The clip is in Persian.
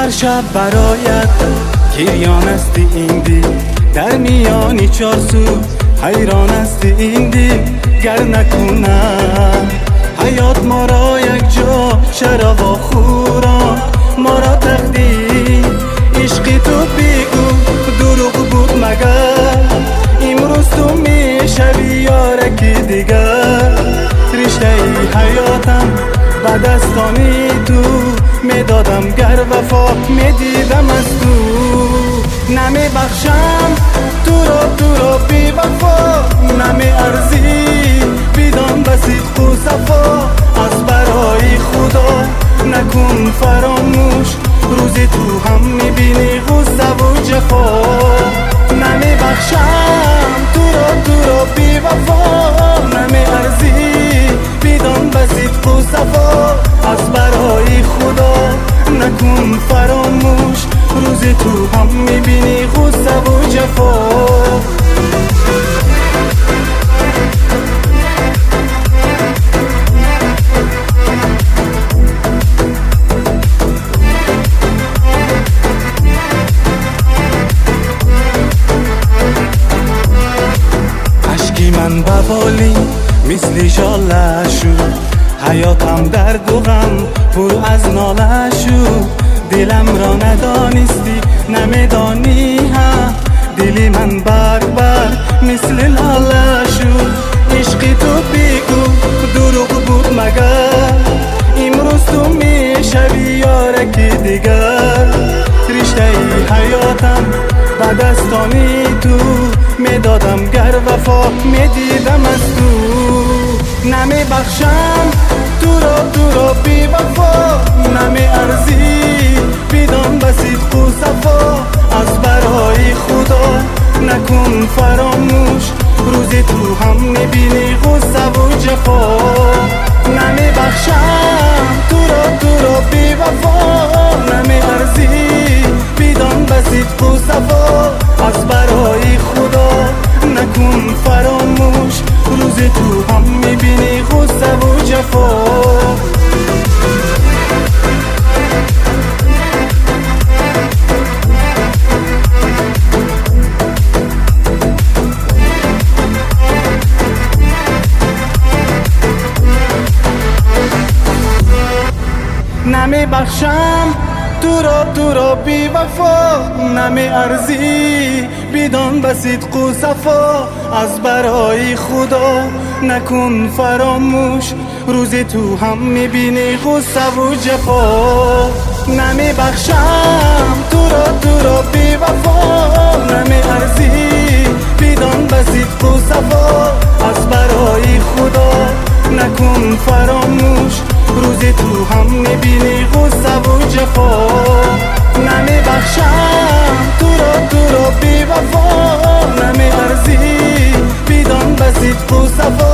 هر شب برایت گریان است این دل، در میانی چار سو حیران است این دل. گر نکنم حیات ما را یک جا چرا و خوران ما را تقدیم. عشقی تو بگو دروغ بود مگر، امروز تو میشوی یارکی دیگر. رشته ای حیاتم به دستانی تو میدادم، گر وفا میدیدم از تو. نمی بخشم تو را بی وفا، نمی ارزی بدان به صدق و صفا. از برای خدا نکن فراموش، روزی تو هم میبینی غصه و جفا. نمی بخشم تو را بی وفا، نمی ارزی بدان به صدق و صفا. از برای خدا نکن فراموش، روزی تو هم میبینی غصه و جفا. من بوالی مثل ژاله شد، حیاتم درد و غم پر از ناله شد. دلم را ندانستی نمیدانی ها، دلی من بر مثل لاله شد. عشقی تو بگو دروغ بود مگر، امروز تو میشوی یارکی دیگر. رشته ای حیاتم به دستانی تو میدادم، گر وفا میدیدم از تو. نمی بخشم تو را بی وفا، نمی ارزی بدان به صدق و صفا. از برای خدا نکن فراموش، روزی تو هم میبینی غصه و جفا. نمی بخشم تو را بی وفا، نمی ارزی بدان به صدق و صفا. از برای خدا نکن فراموش، روزی تو هم میبینی غصه و جفا. نمی بخشم تو را بی وفا، نمی ارزی بدان به صدق و صفا. از برای خدا نکن فراموش، روزی تو هم میبینی غصه و جفا. نمی بخشم تو را بی وفا، نمی ارزی بدان به صدق و صفا. از برای خدا نکن فراموش، روزی تو هم میبینی غصه و جفا. نمی بخشم تو را بی وفا، نمی ارزی بدان به صدق و صفا.